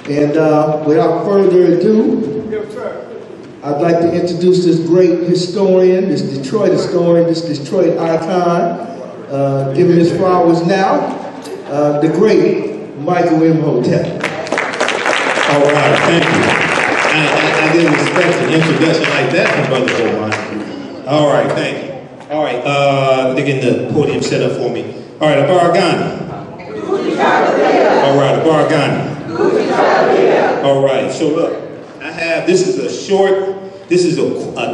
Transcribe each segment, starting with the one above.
And without further ado, I'd like to introduce this great historian, this Detroit historian, this Detroit icon, giving his flowers now, the great Michael Imhotep. All right, thank you. I didn't expect an introduction like that from Brother Omar. All right, thank you. All right, they're getting the podium set up for me. All right, Abaragani. All right, Abaragani. All right, so look, I have, this is a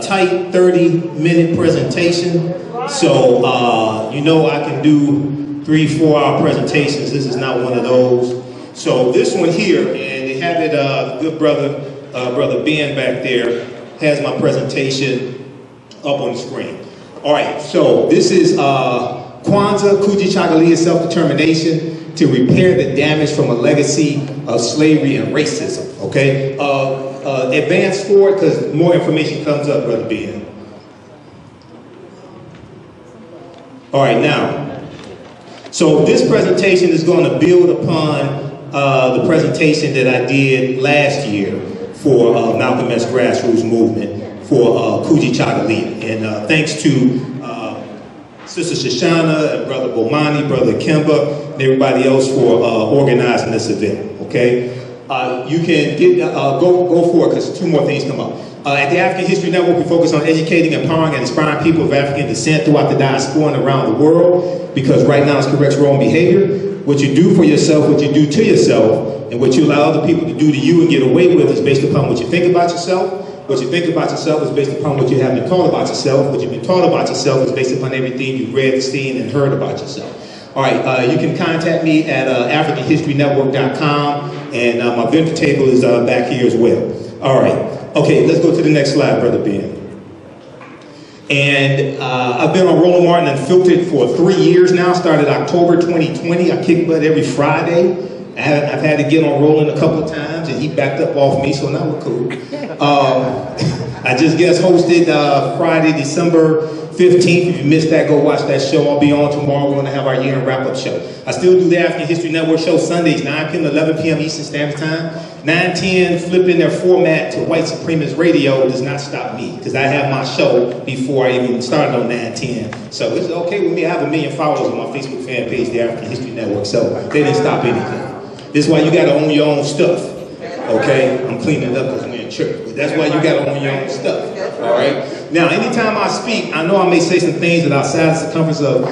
tight 30-minute presentation. So, you know I can do 3-4 hour presentations. This is not one of those. So this one here, and they have it, good brother, Brother Ben back there, has my presentation up on the screen. All right, so this is Kwanzaa, Kujichagulia, self-determination to repair the damage from a legacy of slavery and racism, okay? Advance forward because more information comes up, Brother Ben. All right, now, so this presentation is going to build upon the presentation that I did last year for Malcolm X grassroots movement for Kujichagulia. And thanks to Sister Shoshana and Brother Bomani, Brother Kemba, and everybody else for organizing this event, okay? You can get, go for it because 2 more things come up. At the African History Network, we focus on educating, empowering, and inspiring people of African descent throughout the diaspora and around the world, because right now it corrects wrong behavior. What you do for yourself, what you do to yourself, and what you allow other people to do to you and get away with is based upon what you think about yourself. What you think about yourself is based upon what you have been taught about yourself. What you've been taught about yourself is based upon everything you've read, seen, and heard about yourself. All right, you can contact me at AfricanHistoryNetwork.com, and my vendor table is back here as well. All right, okay, let's go to the next slide, Brother Ben. And I've been on Roland Martin Unfiltered for 3 years now, started October 2020. I kick butt every Friday. I've had to get on Roland a couple of times, and he backed up off me, so now we're cool. I just guest hosted Friday, December 15th. If you missed that, go watch that show. I'll be on tomorrow. We're going to have our year-end wrap-up show. I still do the African History Network show Sundays, 9 p.m. to 11 p.m. Eastern Standard Time. 9/10 flipping their format to white supremacist radio does not stop me, because I have my show before I even started on 9/10. So it's okay with me. I have 1 million followers on my Facebook fan page, the African History Network, so they didn't stop anything. This is why you got to own your own stuff, okay? I'm cleaning it up because we're in church, but that's why you got to own your own stuff, all right? Now, anytime I speak, I know I may say some things that are outside the circumference of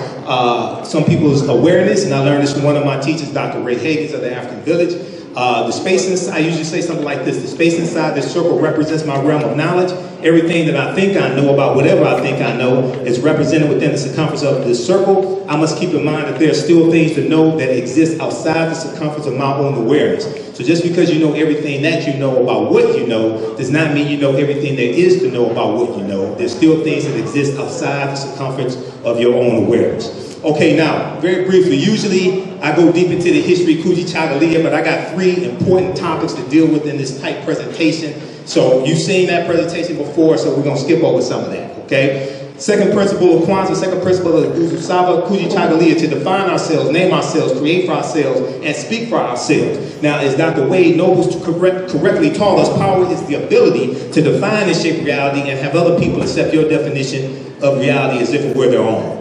some people's awareness, and I learned this from one of my teachers, Dr. Ray Higgins of the African Village. The space inside, I usually say something like this: the space inside this circle represents my realm of knowledge. Everything that I think I know about whatever I think I know is represented within the circumference of this circle. I must keep in mind that there are still things to know that exist outside the circumference of my own awareness. So just because you know everything that you know about what you know does not mean you know everything there is to know about what you know. There's still things that exist outside the circumference of your own awareness. Okay, now, very briefly, usually I go deep into the history of Kujichagulia, but I got 3 important topics to deal with in this tight presentation. So you've seen that presentation before, so we're going to skip over some of that, okay? Second principle of Kwanzaa, second principle of Usaba Kujichagulia, to define ourselves, name ourselves, create for ourselves, and speak for ourselves. Now, as Dr. Wade Nobles correctly taught us, power is the ability to define and shape reality and have other people accept your definition of reality as if it were their own.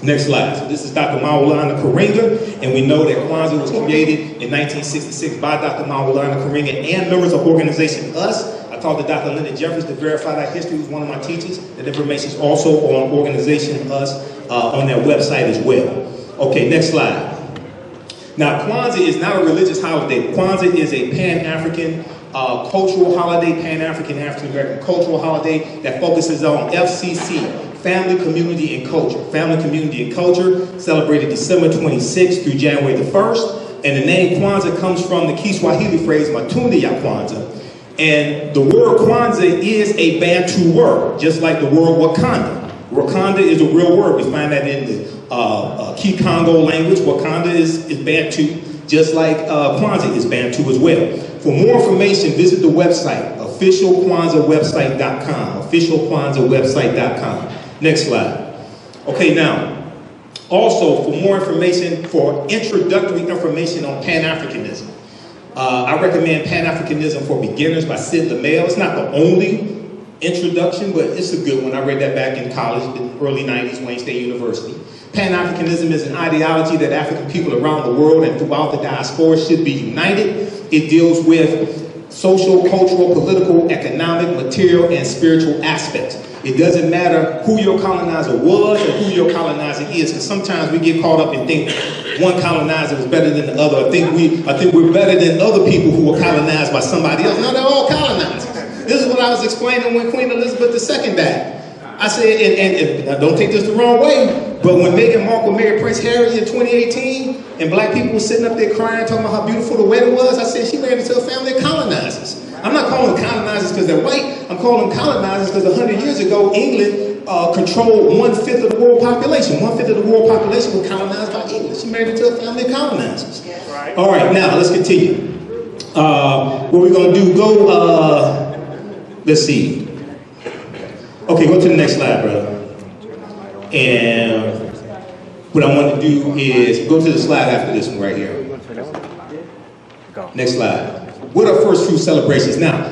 Next slide. So this is Dr. Maulana Karenga, and we know that Kwanzaa was created in 1966 by Dr. Maulana Karenga and members of Organization US. I talked to Dr. Linda Jeffries to verify that history, who's one of my teachers. That information is also on Organization US on their website as well. Okay, next slide. Now, Kwanzaa is not a religious holiday. Kwanzaa is a Pan-African cultural holiday, Pan-African, African-American cultural holiday that focuses on FCC, Family, Community, and Culture. Family, Community, and Culture, celebrated December 26th through January the 1st. And the name Kwanzaa comes from the Kiswahili phrase, Matunda ya Kwanzaa. And the word Kwanzaa is a Bantu word, just like the word Wakanda. Wakanda is a real word. We find that in the Kikongo language. Wakanda is Bantu, just like Kwanzaa is Bantu as well. For more information, visit the website, officialkwanzaawebsite.com, officialkwanzaawebsite.com. Next slide. Okay, now, Also, for more information, for introductory information on Pan-Africanism, I recommend Pan-Africanism for Beginners by Sid LaMail. It's not the only introduction, but it's a good one. I read that back in college, in the early 90s, Wayne State University. Pan-Africanism is an ideology that African people around the world and throughout the diaspora should be united. It deals with social, cultural, political, economic, material, and spiritual aspects. It doesn't matter who your colonizer was or who your colonizer is, because sometimes we get caught up and think one colonizer was better than the other. I think we're better than other people who were colonized by somebody else. No, they're all colonizers. This is what I was explaining when Queen Elizabeth II died. I said, and don't take this the wrong way, but when Meghan Markle married Prince Harry in 2018, and black people were sitting up there crying, talking about how beautiful the wedding was, I said, she married into a family of colonizers. I'm not calling them colonizers because they're white, I'm calling them colonizers because 100 years ago, England controlled 1/5 of the world population. 1/5 of the world population was colonized by England. She married into a family of colonizers. Right. All right, now let's continue. What we're gonna do, let's see. Okay, go to the next slide, brother. And what I want to do is go to the slide after this one right here. Next slide. What are first fruit celebrations? Now,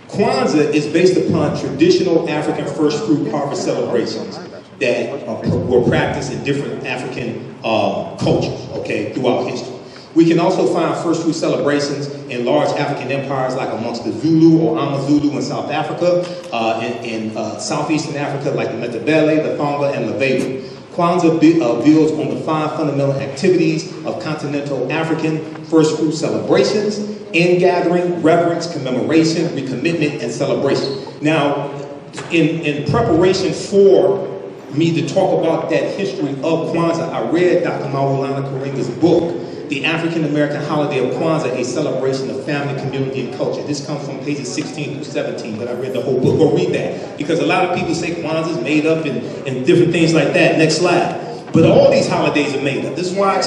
Kwanzaa is based upon traditional African first fruit harvest celebrations that were practiced in different African cultures, okay, throughout history. We can also find first fruit celebrations in large African empires like amongst the Zulu or Amazulu in South Africa, in Southeastern Africa like the Matabele, the Thonga, and Levelu. Kwanzaa builds on the 5 fundamental activities of continental African first fruit celebrations: ingathering, reverence, commemoration, recommitment, and celebration. Now, in preparation for me to talk about that history of Kwanzaa, I read Dr. Maulana Karinga's book, The African American Holiday of Kwanzaa, A Celebration of Family, Community, and Culture. This comes from pages 16 through 17, but I read the whole book. Go read that, because a lot of people say Kwanzaa is made up and different things like that. Next slide. But all these holidays are made up. This is why I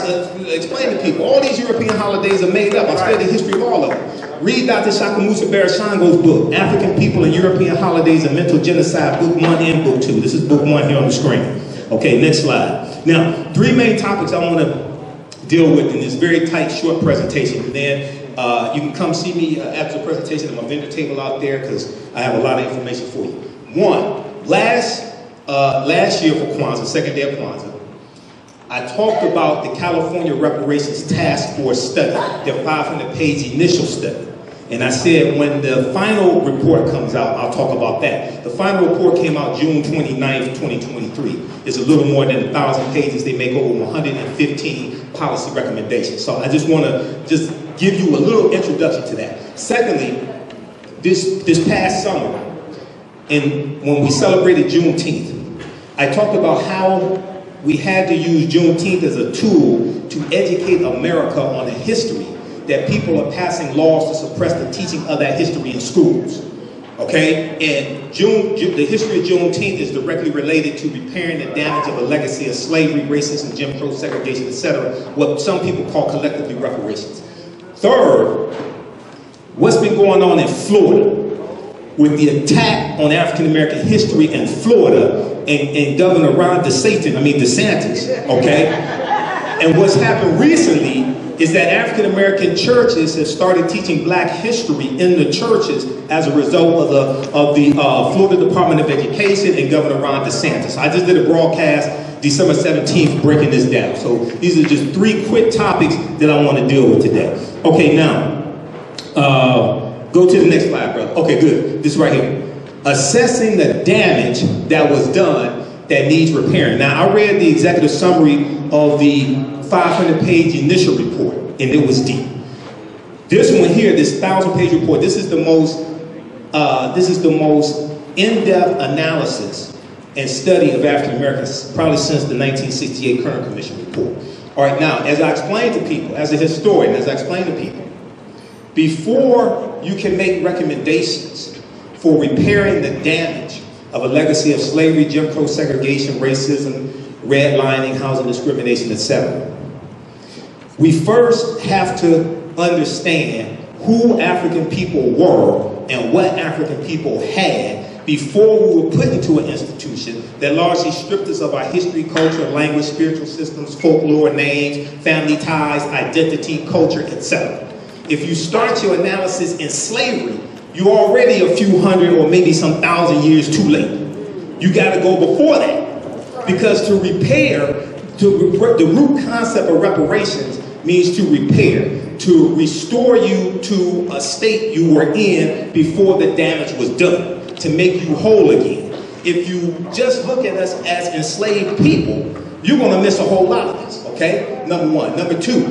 explain to people, all these European holidays are made up. I studied the history of all of them. Read Dr. Shakamusa Barashango's book, African People and European Holidays and Mental Genocide, book 1 and book 2. This is book 1 here on the screen. Okay, next slide. Now, 3 main topics I want to deal with in this very tight, short presentation. And then you can come see me after the presentation at my vendor table out there, because I have a lot of information for you. One, last year for Kwanzaa, second day of Kwanzaa, I talked about the California Reparations Task Force study, their 500-page initial study. And I said when the final report comes out, I'll talk about that. The final report came out June 29th, 2023. It's a little more than 1,000 pages. They make over 115 policy recommendations. So I just want to give you a little introduction to that. Secondly, this past summer, when we celebrated Juneteenth, I talked about how we had to use Juneteenth as a tool to educate America on a history that people are passing laws to suppress the teaching of that history in schools. Okay? And the history of Juneteenth is directly related to repairing the damage of a legacy of slavery, racism, Jim Crow, segregation, etc., what some people call collectively reparations. Third, what's been going on in Florida with the attack on African American history in Florida and Governor Ron DeSantis, okay? And what's happened recently is that African American churches have started teaching black history in the churches as a result of the Florida Department of Education and Governor Ron DeSantis. I just did a broadcast December 17th breaking this down. So these are just 3 quick topics that I want to deal with today. Okay, now, go to the next slide, brother. Okay, good. This right here. Assessing the damage that was done that needs repairing. Now, I read the executive summary of the 500-page initial report, and it was deep. This one here, this 1,000-page report, this is the most in-depth analysis and study of African Americans probably since the 1968 Kerner Commission report. All right, now, as I explained to people, as a historian, as I explained to people, before you can make recommendations for repairing the damage of a legacy of slavery, Jim Crow, segregation, racism, redlining, housing discrimination, etc., we first have to understand who African people were and what African people had before we were put into an institution that largely stripped us of our history, culture, language, spiritual systems, folklore, names, family ties, identity, culture, etc. If you start your analysis in slavery, you're already a few hundred or maybe some thousand years too late. You got to go before that. Because to repair, the root concept of reparations means to repair, to restore you to a state you were in before the damage was done, to make you whole again. If you just look at us as enslaved people, you're going to miss a whole lot of this, okay? Number one. Number two,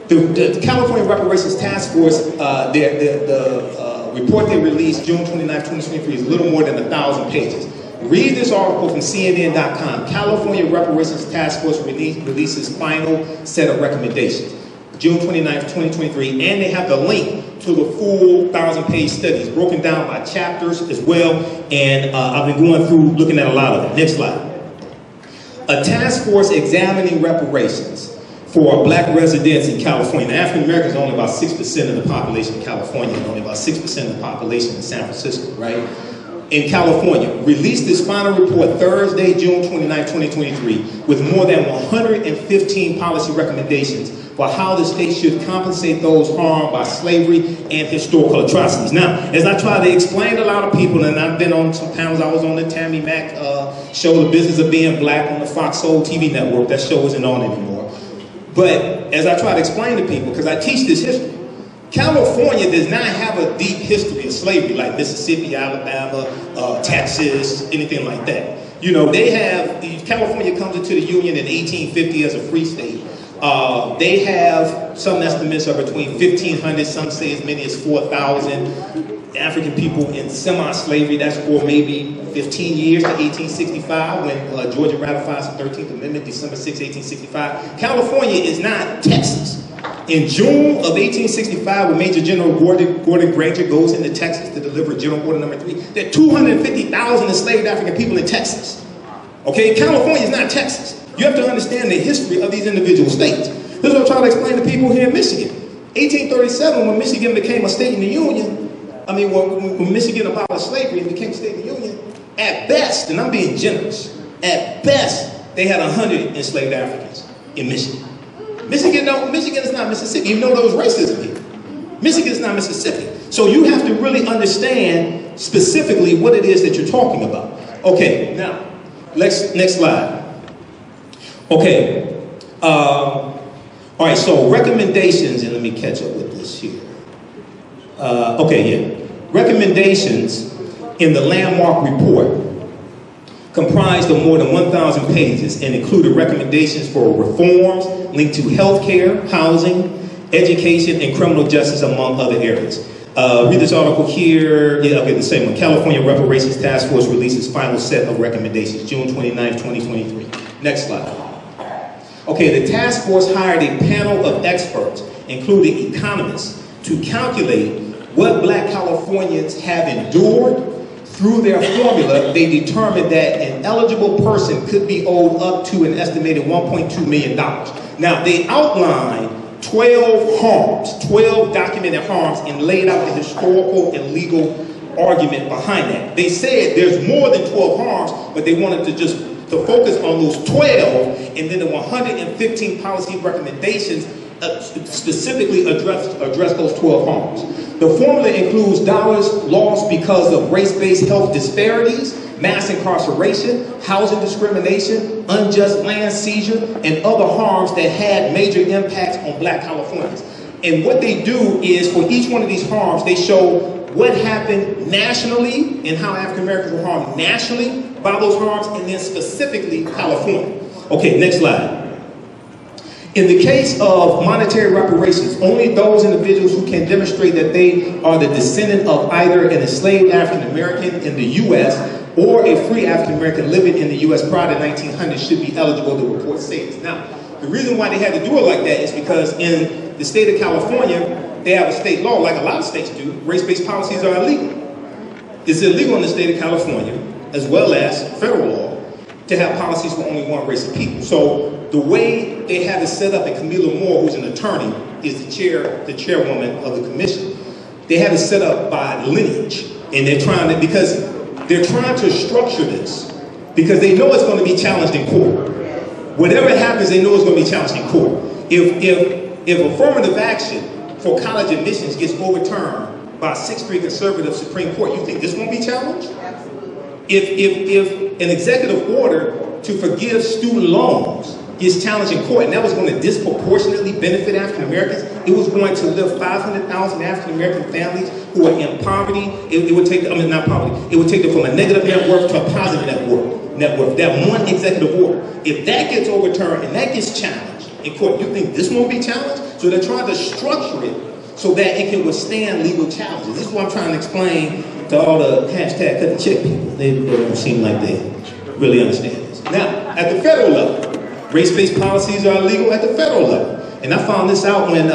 the California Reparations Task Force, the report they released June 29, 2023 is a little more than 1,000 pages. Read this article from CNN.com. California Reparations Task Force releases final set of recommendations, June 29, 2023, and they have the link to the full 1,000-page studies, broken down by chapters as well, and I've been going through looking at a lot of it. Next slide. A task force examining reparations for black residents in California. Now, African Americans are only about 6% of the population in California, and only about 6% of the population in San Francisco, right? In California, released this final report Thursday, June 29, 2023, with more than 115 policy recommendations for how the state should compensate those harmed by slavery and historical atrocities. Now, as I try to explain to a lot of people, and I've been on some panels, I was on the Tammy Mack show, The Business of Being Black, on the Fox Soul TV network. That show isn't on anymore. But as I try to explain to people, because I teach this history, California does not have a deep history of slavery like Mississippi, Alabama, Texas, anything like that. You know, they have, California comes into the Union in 1850 as a free state. They have some estimates are between 1,500, some say as many as 4,000 African people in semi-slavery. That's for maybe 15 years to 1865 when Georgia ratifies the 13th Amendment, December 6, 1865. California is not Texas. In June of 1865, when Major General Gordon Granger goes into Texas to deliver General Order Number 3, there are 250,000 enslaved African people in Texas. Okay, California is not Texas. You have to understand the history of these individual states. This is what I'm trying to explain to people here in Michigan. 1837, when Michigan became a state in the Union, when Michigan abolished slavery and became a state in the Union, at best, and I'm being generous, at best, they had 100 enslaved Africans in Michigan. Michigan is not Mississippi, even though there was racism here. Michigan is not Mississippi. So you have to really understand specifically what it is that you're talking about. Okay, now, next slide. Okay, all right, so recommendations, and let me catch up with this here. Recommendations in the landmark report comprised of more than 1,000 pages and included recommendations for reforms linked to healthcare, housing, education, and criminal justice, among other areas. Read this article here. Yeah, okay, the same one. California Reparations Task Force releases final set of recommendations, June 29, 2023. Next slide. Okay, the task force hired a panel of experts, including economists, to calculate what black Californians have endured. Through their formula, they determined that an eligible person could be owed up to an estimated $1.2 million. Now, they outlined 12 harms, 12 documented harms, and laid out the historical and legal argument behind that. They said there's more than 12 harms, but they wanted to focus on those 12, and then the 115 policy recommendations specifically address those 12 harms. The formula includes dollars lost because of race-based health disparities, mass incarceration, housing discrimination, unjust land seizure, and other harms that had major impacts on black Californians. And what they do is, for each one of these harms, they show what happened nationally and how African Americans were harmed nationally by those harms, and then specifically California. Okay, next slide. In the case of monetary reparations, only those individuals who can demonstrate that they are the descendant of either an enslaved African American in the U.S. or a free African American living in the U.S. prior to 1900 should be eligible to report savings. Now, the reason why they had to do it like that is because in the state of California, they have a state law, like a lot of states do. Race-based policies are illegal. It's illegal in the state of California, as well as federal law, to have policies for only one race of people. So the way they have it set up, and Camila Moore, who's an attorney, is the chairwoman of the commission. They have it set up by lineage, and they're trying to, because They're trying to structure this because they know it's going to be challenged in court. Whatever happens, they know it's going to be challenged in court. If affirmative action for college admissions gets overturned by a 6-3 conservative Supreme Court, you think this won't be challenged? Absolutely. If an executive order to forgive student loans gets challenged in court, and that was going to disproportionately benefit African Americans, it was going to lift 500,000 African American families who are in poverty. It would take them, I mean, not poverty, it would take them from a negative net worth to a positive net worth. That one executive order. If that gets overturned and that gets challenged in court, you think this won't be challenged? So they're trying to structure it so that it can withstand legal challenges. This is what I'm trying to explain to all the hashtag cut the check people. They don't seem like they really understand this. Now, at the federal level, race-based policies are illegal at the federal level. And I found this out when,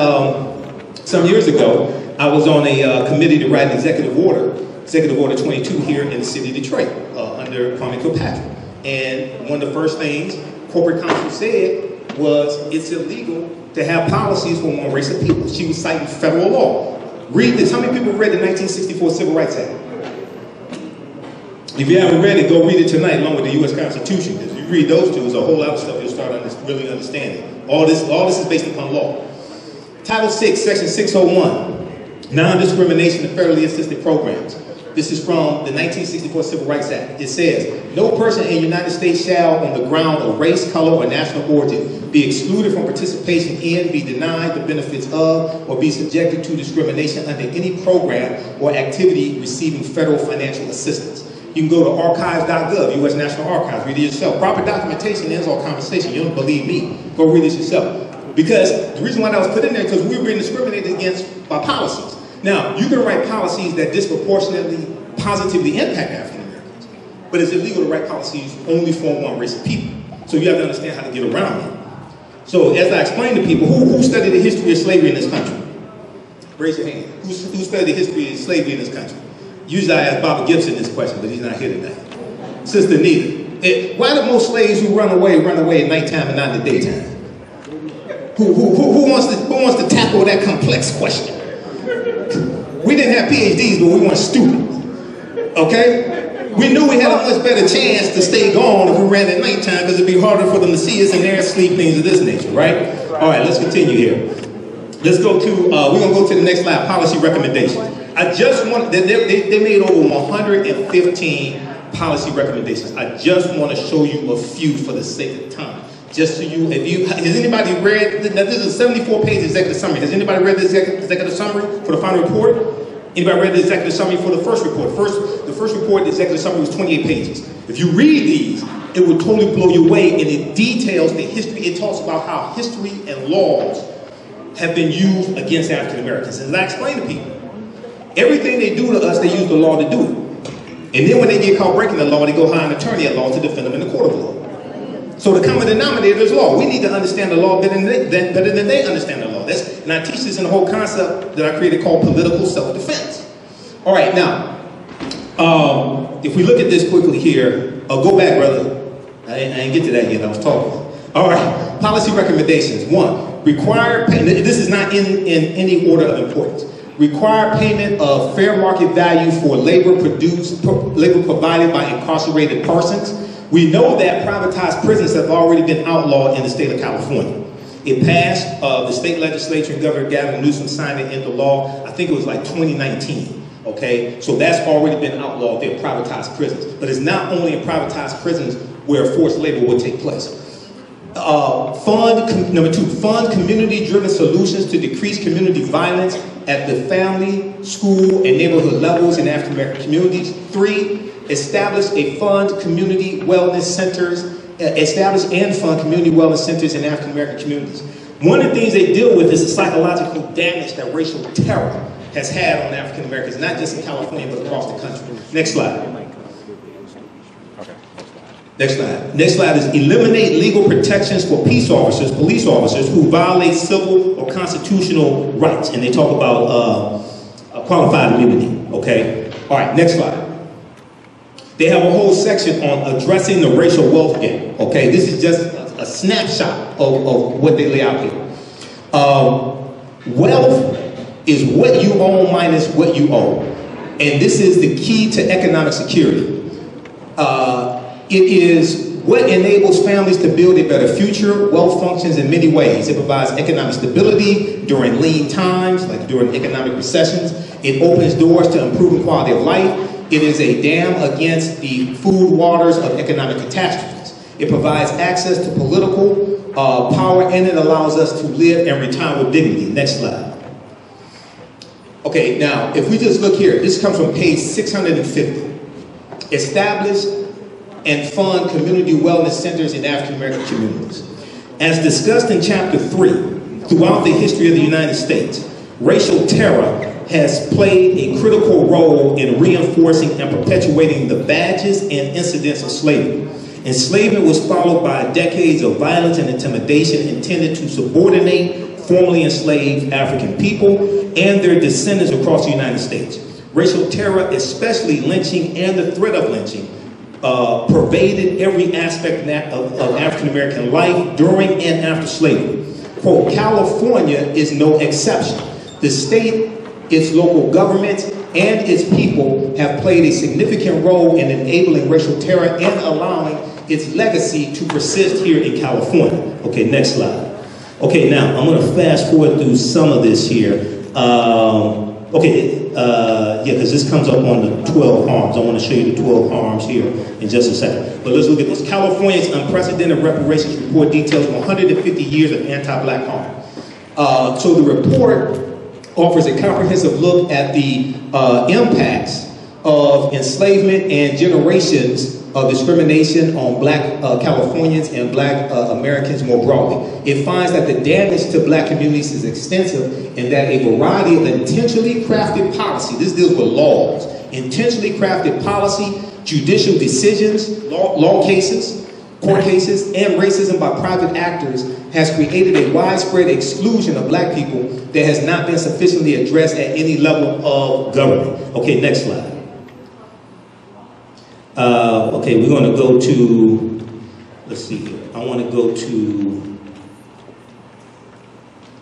some years ago, I was on a committee to write an executive order 22 here in the city of Detroit, under Kwame Kilpatrick. And one of the first things corporate counsel said was it's illegal to have policies for one race of people. She was citing federal law. Read this. How many people read the 1964 Civil Rights Act? If you haven't read it, go read it tonight along with the U.S. Constitution. If you read those two, there's a whole lot of stuff you'll start really understanding. All this is based upon law. Title VI, Section 601, non-discrimination in federally assisted programs. This is from the 1964 Civil Rights Act. It says, no person in the United States shall, on the ground of race, color, or national origin, be excluded from participation in, be denied the benefits of, or be subjected to discrimination under any program or activity receiving federal financial assistance. You can go to archives.gov, U.S. National Archives, read it yourself. Proper documentation ends all conversation. You don't believe me, go read it yourself. Because the reason why that was put in there is because we were being discriminated against by policies. Now, you can write policies that disproportionately, positively impact African Americans, but it's illegal to write policies only for one race of people. So you have to understand how to get around it. So as I explained to people, who studied the history of slavery in this country? Raise your hand. Who studied the history of slavery in this country? Usually I ask Bobby Gibson this question, but he's not here tonight. Sister Nita, why do most slaves who run away at nighttime and not in the daytime? Who wants to tackle that complex question? We didn't have PhDs, but we weren't stupid. Okay? We knew we had a much better chance to stay gone if we ran at nighttime because it'd be harder for them to see us in their sleep, things of this nature, right? All right, let's continue here. Let's go to, we're going to go to the next slide, policy recommendations. I just want, they made over 115 policy recommendations. I just want to show you a few for the sake of time. Just so you, has anybody read, this is a 74-page executive summary. Has anybody read the executive summary for the final report? Anybody read the executive summary for the first report? The first report, the executive summary was 28 pages. If you read these, it would totally blow you away, and it details the history. It talks about how history and laws have been used against African Americans. And as I explain to people, everything they do to us, they use the law to do it. And then when they get caught breaking the law, they go hire an attorney at law to defend them in the court of law. So the common denominator is law. We need to understand the law better than they understand the law. And I teach this in a whole concept that I created called political self-defense. All right, now, if we look at this quickly here, go back, brother. I didn't get to that yet, I was talking. All right, policy recommendations. 1, require payment, this is not in any order of importance. Require payment of fair market value for labor provided by incarcerated persons. We know that privatized prisons have already been outlawed in the state of California. It passed, the state legislature and Governor Gavin Newsom signed it into law, I think it was like 2019, okay? So that's already been outlawed, they're privatized prisons. But it's not only in privatized prisons where forced labor will take place. Number 2, fund community-driven solutions to decrease community violence at the family, school, and neighborhood levels in African American communities. 3, establish and fund community wellness centers in African American communities. One of the things they deal with is the psychological damage that racial terror has had on African Americans, not just in California, but across the country. Next slide. Next slide is eliminate legal protections for police officers who violate civil or constitutional rights. And they talk about qualified immunity, okay? All right, next slide. They have a whole section on addressing the racial wealth gap, okay? This is just a snapshot of what they lay out here. Wealth is what you own minus what you owe. And this is the key to economic security. It is what enables families to build a better future. Wealth functions in many ways. It provides economic stability during lean times, like during economic recessions. It opens doors to improving quality of life. It is a dam against the food waters of economic catastrophes. It provides access to political power, and it allows us to live and retire with dignity. Next slide. Okay, now, if we just look here, this comes from page 650. Establish and fund community wellness centers in African American communities. As discussed in chapter 3, throughout the history of the United States, racial terror has played a critical role in reinforcing and perpetuating the badges and incidents of slavery. Enslavement was followed by decades of violence and intimidation intended to subordinate formerly enslaved African people and their descendants across the United States. Racial terror, especially lynching and the threat of lynching, pervaded every aspect of African American life during and after slavery. Quote, California is no exception. The state, its local governments, and its people have played a significant role in enabling racial terror and allowing its legacy to persist here in California. Okay, next slide. Okay, now I'm going to fast forward through some of this here. Because this comes up on the 12 harms. I want to show you the 12 harms here in just a second. But let's look at this. California's unprecedented reparations report details 150 years of anti-black harm. So the report offers a comprehensive look at the impacts of enslavement and generations of discrimination on black Californians and black Americans more broadly. It finds that the damage to black communities is extensive and that a variety of intentionally crafted policy, this deals with laws, intentionally crafted policy, judicial decisions, law cases, court cases, and racism by private actors has created a widespread exclusion of black people that has not been sufficiently addressed at any level of government. Okay, next slide. Okay, we're going to go to, let's see here. I want to go to,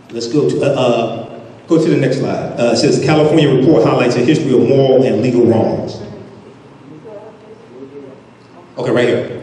let's go to the next slide. It says California report highlights a history of moral and legal wrongs. Okay, right here.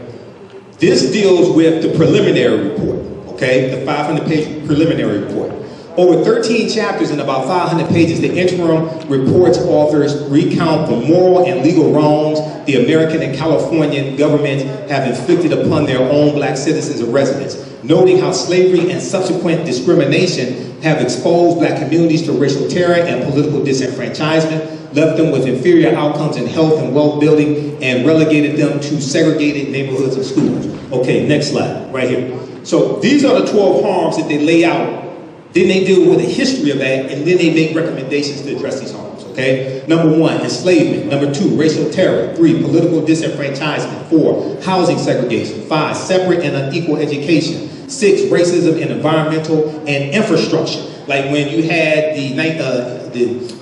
This deals with the preliminary report, okay? The 500-page preliminary report. Over 13 chapters and about 500 pages, the interim report's authors recount the moral and legal wrongs the American and Californian governments have inflicted upon their own black citizens and residents, noting how slavery and subsequent discrimination have exposed black communities to racial terror and political disenfranchisement, left them with inferior outcomes in health and wealth building, and relegated them to segregated neighborhoods and schools. Okay, next slide, right here. So these are the 12 harms that they lay out. Then they deal with the history of that, and then they make recommendations to address these harms, okay? Number 1, enslavement. Number 2, racial terror. 3, political disenfranchisement. 4, housing segregation. 5, separate and unequal education. 6, racism in environmental and infrastructure. Like when you had the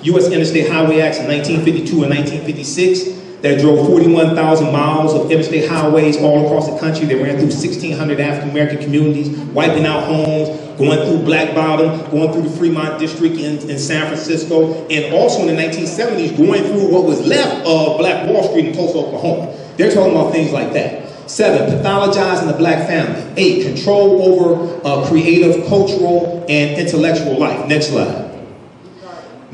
U.S. Interstate Highway Acts in 1952 and 1956, that drove 41,000 miles of interstate highways all across the country. They ran through 1,600 African-American communities, wiping out homes, going through Black Bottom, going through the Fremont District in San Francisco, and also in the 1970s, going through what was left of Black Wall Street in Tulsa, Oklahoma. They're talking about things like that. 7, pathologizing the black family. 8, control over creative, cultural, and intellectual life. Next slide.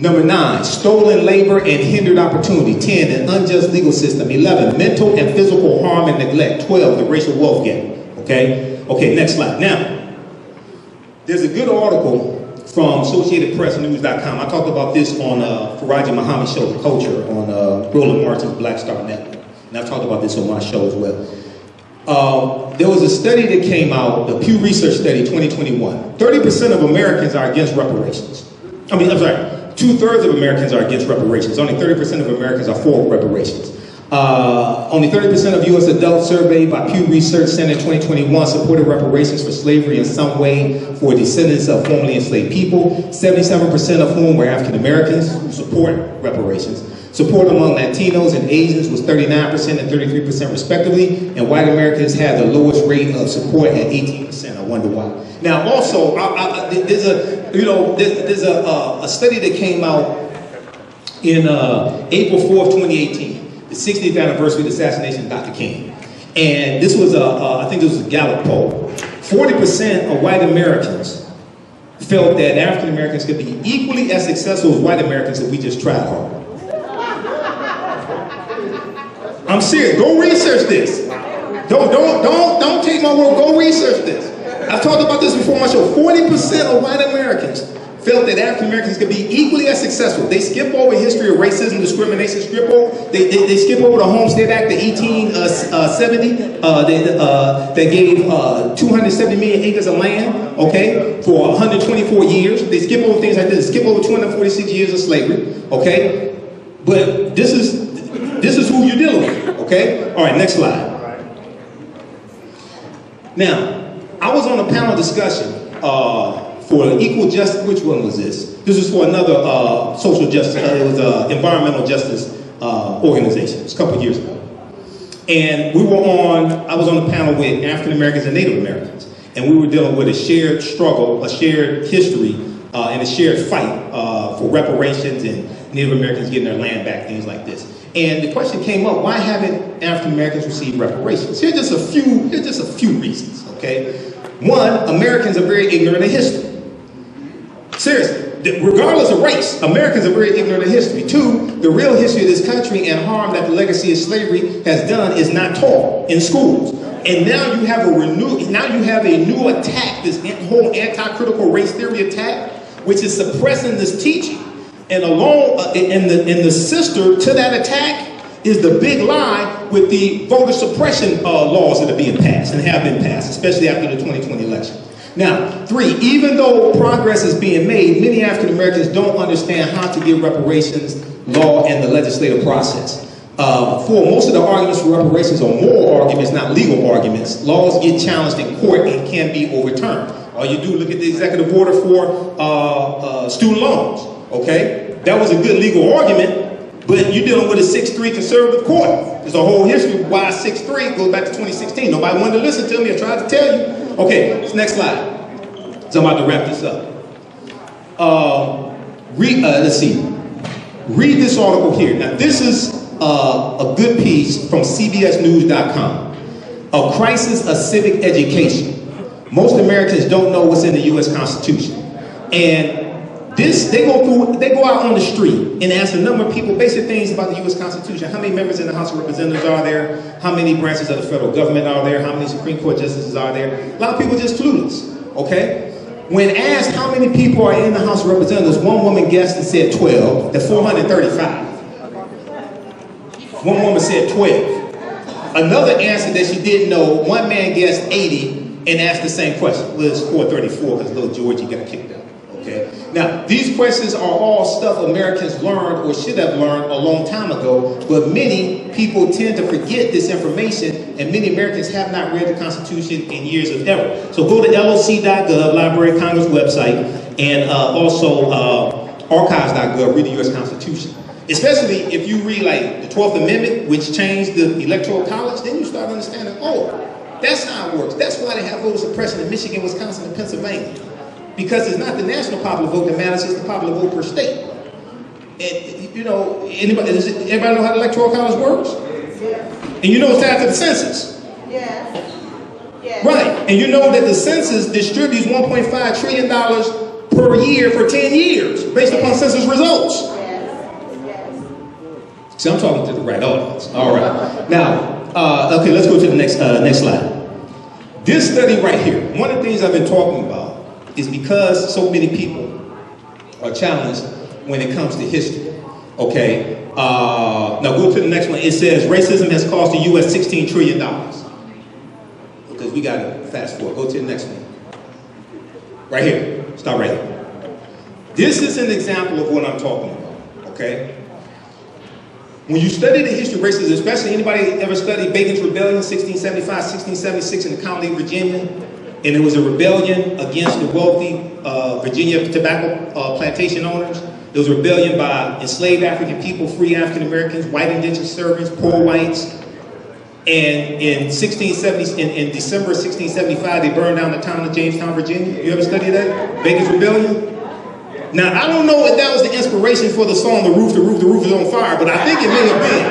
Number 9, stolen labor and hindered opportunity. 10, an unjust legal system. 11, mental and physical harm and neglect. 12, the racial wealth gap. Okay? Okay, next slide. Now, there's a good article from AssociatedPressNews.com. I talked about this on Faraji Muhammad's show, The Culture, on Roland Martin's Black Star Network. And I've talked about this on my show as well. There was a study that came out, the Pew Research Study 2021. 30% of Americans are against reparations. I'm sorry. 2/3 of Americans are against reparations. Only 30% of Americans are for reparations. Only 30% of U.S. adults surveyed by Pew Research Center in 2021 supported reparations for slavery in some way for descendants of formerly enslaved people. 77% of whom were African Americans who support reparations. Support among Latinos and Asians was 39% and 33% respectively, and white Americans had the lowest rate of support at 18%. I wonder why. Now, also, there's a study that came out in April 4th, 2018. the 60th anniversary of the assassination of Dr. King. And this was I think this was a Gallup poll. 40% of white Americans felt that African Americans could be equally as successful as white Americans if we just tried hard. I'm serious. Go research this. Don't take my word. Go research this. I've talked about this before on my show. 40% of white Americans felt that African Americans could be equally as successful. They skip over history of racism, discrimination, they skip over the Homestead Act of 1870 that gave 270 million acres of land, okay, for 124 years. They skip over things like this. They skip over 246 years of slavery, okay. But this is who you're dealing with, okay. All right, next slide. Now, I was on a panel discussion for equal justice. Which one was this? This was for another social justice. It was environmental justice organization. It was a couple of years ago, and I was on a panel with African Americans and Native Americans, and we were dealing with a shared struggle, a shared history, and a shared fight for reparations and Native Americans getting their land back, things like this. And the question came up: why haven't African Americans received reparations? Here's just a few reasons. Okay, one, Americans are very ignorant of history. Seriously, regardless of race, Americans are very ignorant of history. Two, the real history of this country and harm that the legacy of slavery has done is not taught in schools. And now you have a new attack, this whole anti-critical race theory attack, which is suppressing this teaching. And the sister to that attack is the big lie with the voter suppression laws that are being passed and have been passed, especially after the 2020 election. Now, three, even though progress is being made, many African Americans don't understand how to give reparations, law, and the legislative process. Four, most of the arguments for reparations are moral arguments, not legal arguments. Laws get challenged in court and can be overturned. All you do, look at the executive order for student loans, okay? That was a good legal argument, but you're dealing with a 6-3 conservative court. There's a whole history of why 6-3 goes back to 2016. Nobody wanted to listen to me. I tried to tell you. Okay, this next slide. So I'm about to wrap this up. Let's see. Read this article here. Now, this is a good piece from CBSNews.com. A crisis of civic education. Most Americans don't know what's in the U.S. Constitution. And they go out on the street and ask a number of people basic things about the U.S. Constitution. How many members in the House of Representatives are there? How many branches of the federal government are there? How many Supreme Court justices are there? A lot of people are just clueless, okay? When asked how many people are in the House of Representatives, one woman guessed and said 12. That's 435. One woman said 12. Another answered that she didn't know. One man guessed 80 and asked the same question. Well, it's 434 because little Georgie got kicked out. Okay. Now, these questions are all stuff Americans learned or should have learned a long time ago, but many people tend to forget this information, and many Americans have not read the Constitution in years of ever. So go to LOC.gov, Library of Congress website, and also archives.gov, read the U.S. Constitution. Especially if you read like the 12th Amendment, which changed the Electoral College, then you start understanding, oh, that's how it works. That's why they have voter suppression in Michigan, Wisconsin, and Pennsylvania. Because it's not the national popular vote that matters, it's the popular vote per state. And, you know, everybody know how the Electoral College works? And you know it's tied to the census. Yes. Yes. Right. And you know that the census distributes $1.5 trillion per year for 10 years based upon census results. Yes. Yes. See, I'm talking to the right audience. All right. Now, okay, let's go to the next slide. This study right here, one of the things I've been talking about is because so many people are challenged when it comes to history. Okay, now go to the next one. It says racism has cost the U.S. $16 trillion. Because we got to fast forward. Go to the next one. Right here. Start right here. This is an example of what I'm talking about. Okay. When you study the history of racism, especially anybody ever studied Bacon's Rebellion, 1675, 1676 in the County of Virginia, and it was a rebellion against the wealthy Virginia tobacco plantation owners. There was a rebellion by enslaved African people, free African Americans, white indentured servants, poor whites. And in December 1675, they burned down the town of Jamestown, Virginia. You ever studied that? Bacon's Rebellion? Now, I don't know if that was the inspiration for the song, The Roof is on Fire, but I think it may have been.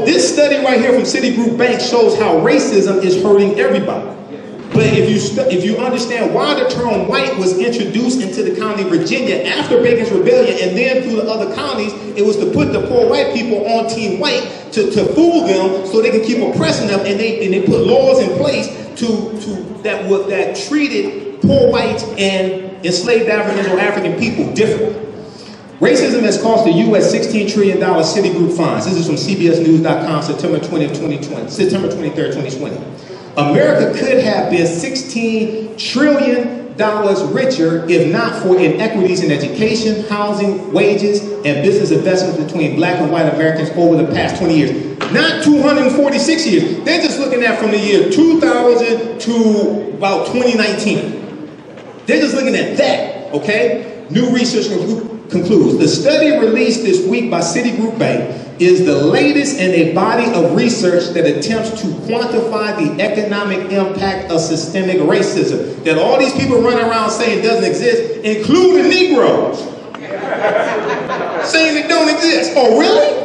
This study right here from Citigroup Bank shows how racism is hurting everybody. But if you understand why the term white was introduced into the county of Virginia after Bacon's Rebellion and then through the other counties, it was to put the poor white people on team white to fool them so they can keep oppressing them, and they put laws in place that treated poor whites and enslaved Africans or African people differently. Racism has cost the U.S. $16 trillion Citigroup fines. This is from CBSNews.com, September 23rd, 2020. America could have been $16 trillion richer if not for inequities in education, housing, wages, and business investments between black and white Americans over the past 20 years. Not 246 years. They're just looking at from the year 2000 to about 2019. They're just looking at that, okay? New research concludes. The study released this week by Citigroup Bank is the latest in a body of research that attempts to quantify the economic impact of systemic racism that all these people run around saying doesn't exist, including Negroes. Saying it don't exist. Oh, really?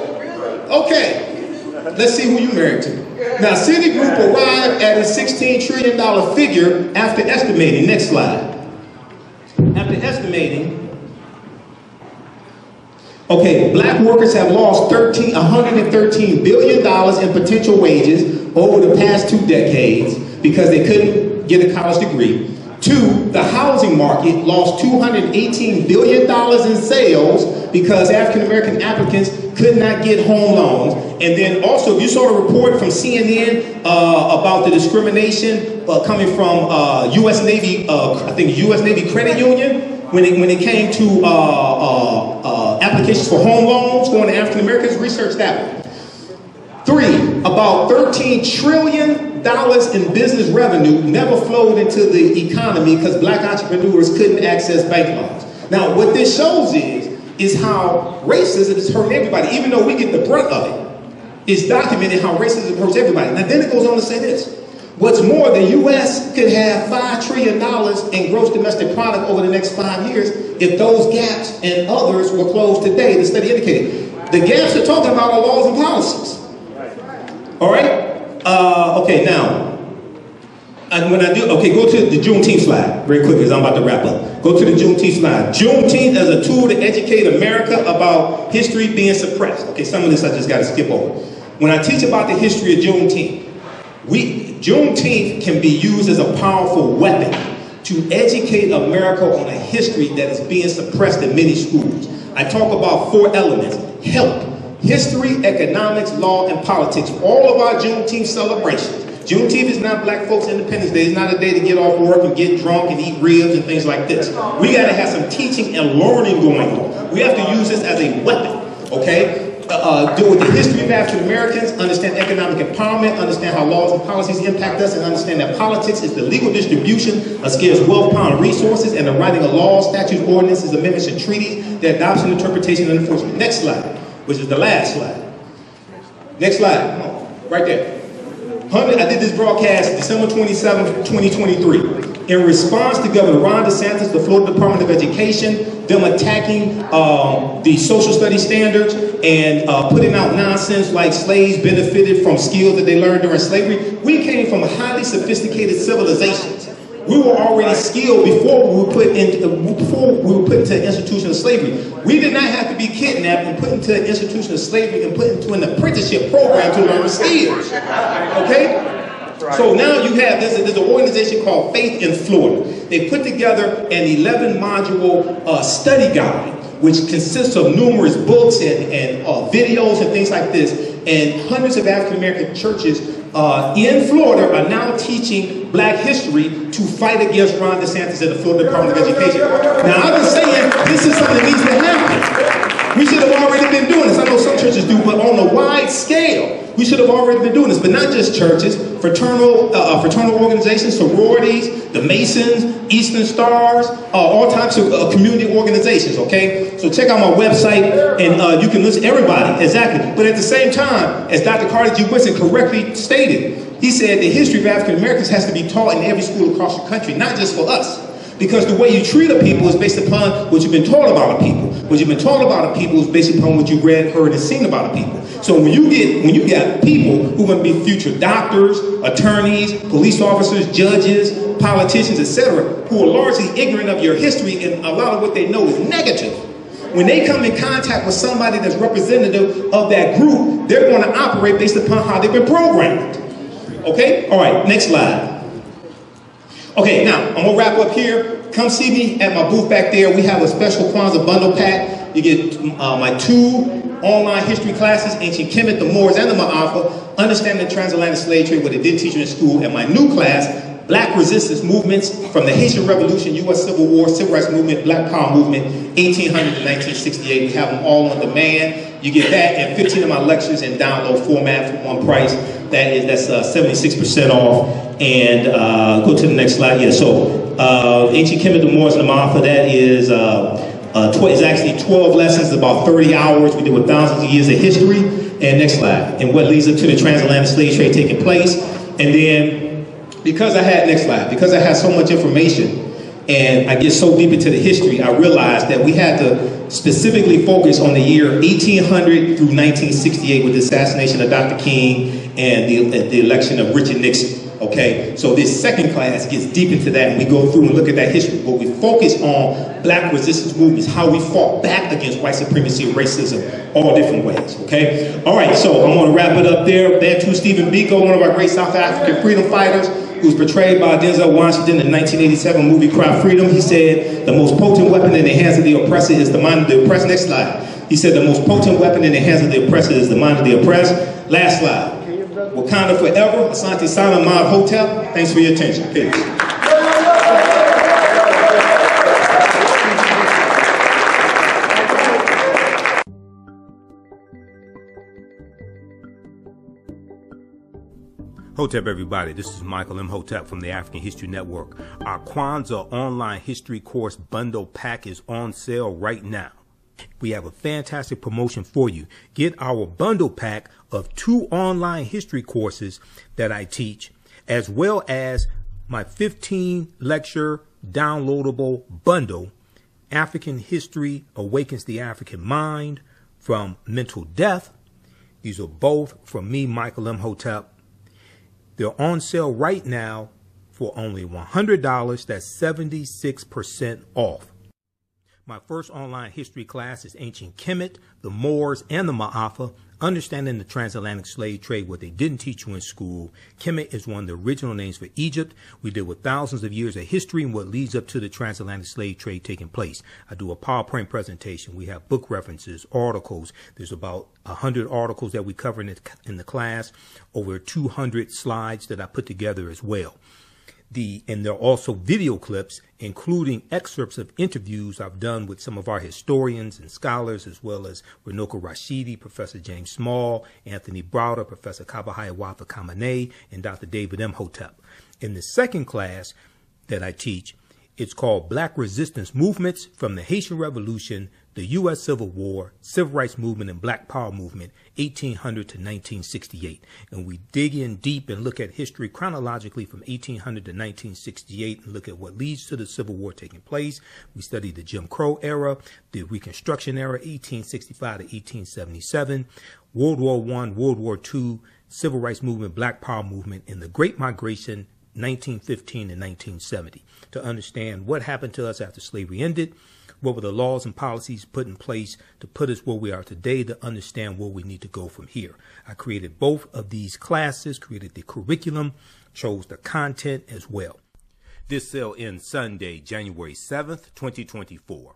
Okay. Let's see who you married to. Now, Citigroup arrived at a $16 trillion figure after estimating. Next slide. After estimating, okay, black workers have lost $113 billion in potential wages over the past 2 decades because they couldn't get a college degree. 2, the housing market lost $218 billion in sales because African American applicants could not get home loans. And then also, if you saw the report from CNN about the discrimination coming from U.S. Navy, I think U.S. Navy Credit Union, when it came to applications for home loans going to African Americans, research that one. 3, about $13 trillion in business revenue never flowed into the economy because black entrepreneurs couldn't access bank loans. Now, what this shows is how racism is hurting everybody, even though we get the brunt of it. It's documented how racism hurts everybody. Now, then it goes on to say this. What's more, the U.S. could have $5 trillion in gross domestic product over the next 5 years if those gaps and others were closed today, the study indicated. The gaps are talking about our laws and policies. All right? Okay, now, go to the Juneteenth slide very quickly because I'm about to wrap up. Go to the Juneteenth slide. Juneteenth as a tool to educate America about history being suppressed. Okay, some of this I just got to skip over. When I teach about the history of Juneteenth, Juneteenth can be used as a powerful weapon to educate America on a history that is being suppressed in many schools. I talk about 4 elements: health, history, economics, law, and politics. All of our Juneteenth celebrations. Juneteenth is not black folks' Independence Day. It's not a day to get off work and get drunk and eat ribs and things like this. We got to have some teaching and learning going on. We have to use this as a weapon, okay? Deal with the history of African Americans, understand economic empowerment, understand how laws and policies impact us, and understand that politics is the legal distribution of scarce wealth, power, and resources, and the writing of laws, statutes, ordinances, amendments, and treaties, their adoption, interpretation, and enforcement. Next slide, which is the last slide. Next slide, come on, right there. I did this broadcast December 27, 2023. In response to Governor Ron DeSantis, the Florida Department of Education, them attacking the social studies standards and putting out nonsense like slaves benefited from skills that they learned during slavery. We came from highly sophisticated civilizations. We were already skilled before we were put into an institution of slavery. We did not have to be kidnapped and put into an institution of slavery and put into an apprenticeship program to learn skills. Okay? So now you have there's an organization called Faith in Florida. They put together an 11-module study guide, which consists of numerous books and videos and things like this. And hundreds of African American churches in Florida are now teaching black history to fight against Ron DeSantis and the Florida Department of Education. Now, I've been saying this is something that needs to happen. We should have already been doing this. I know some churches do, but on a wide scale, we should have already been doing this. But not just churches, fraternal organizations, sororities, the Masons, Eastern Stars, all types of community organizations, okay? So check out my website, and you can listen to everybody, exactly. But at the same time, as Dr. Carter G. Woodson correctly stated, he said the history of African Americans has to be taught in every school across the country, not just for us. Because the way you treat a people is based upon what you've been taught about a people. What you've been taught about a people is based upon what you've read, heard, and seen about a people. So when you get people who are going to be future doctors, attorneys, police officers, judges, politicians, etc., who are largely ignorant of your history, and a lot of what they know is negative. When they come in contact with somebody that's representative of that group, they're going to operate based upon how they've been programmed. Okay? All right, next slide. Okay, now, I'm going to wrap up here. Come see me at my booth back there. We have a special Kwanzaa bundle pack. You get my 2 online history classes, Ancient Kemet, the Moors, and the Maafa, Understanding the Transatlantic Slave Trade, what they didn't teach you in school, and my new class, Black Resistance Movements from the Haitian Revolution, U.S. Civil War, Civil Rights Movement, Black Power Movement, 1800 to 1968. We have them all on demand. You get that and 15 of my lectures in download format for one price. That's 76% off. And go to the next slide. Yeah, so Ancient Kemet, the Moors, and the Maafa, that is it's actually 12 lessons, about 30 hours. We did with thousands of years of history. And next slide. And what leads up to the transatlantic slave trade taking place. And then, because I had so much information and I get so deep into the history, I realized that we had to specifically focus on the year 1800 through 1968 with the assassination of Dr. King and the election of Richard Nixon. Okay, so this second class gets deep into that, and we go through and look at that history, but we focus on Black resistance movements, how we fought back against white supremacy and racism, all different ways, okay? All right, so I'm gonna wrap it up there. There too, Stephen Biko, one of our great South African freedom fighters, who's portrayed by Denzel Washington in the 1987 movie Cry Freedom. He said, the most potent weapon in the hands of the oppressor is the mind of the oppressed. Next slide. He said, the most potent weapon in the hands of the oppressor is the mind of the oppressed. Last slide. Wakanda forever, Asante Sana, Imhotep. Thanks for your attention. Peace. Hotep, everybody. This is Michael Imhotep from the African History Network. Our Kwanzaa online history course bundle pack is on sale right now. We have a fantastic promotion for you. Get our bundle pack of 2 online history courses that I teach, as well as my 15 lecture downloadable bundle, African History Awakens the African Mind from Mental Death. These are both from me, Michael Imhotep. They're on sale right now for only $100. That's 76% off. My first online history class is Ancient Kemet, the Moors, and the Maafa, Understanding the Transatlantic Slave Trade, what they didn't teach you in school. Kemet is one of the original names for Egypt. We deal with thousands of years of history and what leads up to the transatlantic slave trade taking place. I do a PowerPoint presentation. We have book references, articles. There's about 100 articles that we cover in the class, over 200 slides that I put together as well. And there are also video clips, including excerpts of interviews I've done with some of our historians and scholars, as well as Runoko Rashidi, Professor James Small, Anthony Browder, Professor Kabahaya Wafa Kamene, and Dr. David Imhotep. In the second class that I teach, it's called Black Resistance Movements from the Haitian Revolution, the U.S. Civil War, Civil Rights Movement, and Black Power Movement, 1800 to 1968. And we dig in deep and look at history chronologically from 1800 to 1968 and look at what leads to the Civil War taking place. We study the Jim Crow era, the Reconstruction era, 1865 to 1877, World War I, World War II, Civil Rights Movement, Black Power Movement, and the Great Migration, 1915 and 1970, to understand what happened to us after slavery ended, what were the laws and policies put in place to put us where we are today, to understand where we need to go from here. I created both of these classes, created the curriculum, chose the content as well. This sale ends Sunday, January 7th, 2024.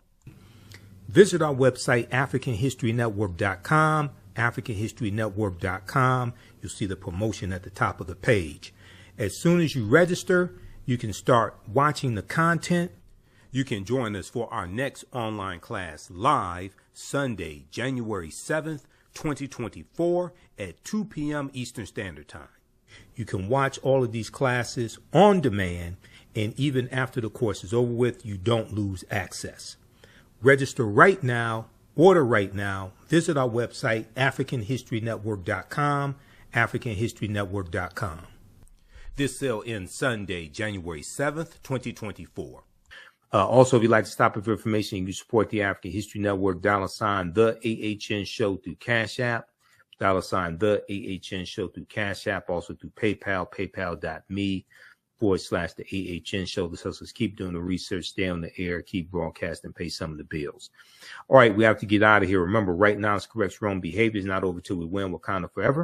Visit our website, AfricanHistoryNetwork.com, AfricanHistoryNetwork.com. You'll see the promotion at the top of the page. As soon as you register, you can start watching the content. You can join us for our next online class live Sunday, January 7th, 2024 at 2 p.m. Eastern Standard Time. You can watch all of these classes on demand, and even after the course is over with, you don't lose access. Register right now, order right now, visit our website, AfricanHistoryNetwork.com, AfricanHistoryNetwork.com. This sale ends Sunday, January 7th, 2024. Also, if you'd like to stop it for information, you can support the African History Network, $, the AHN show through Cash App, $, the AHN show through Cash App, also through PayPal, paypal.me/the AHN show. This helps us keep doing the research, stay on the air, keep broadcasting, pay some of the bills. All right, we have to get out of here. Remember, right now, it's correct wrong behavior is not over till we win. Wakanda forever.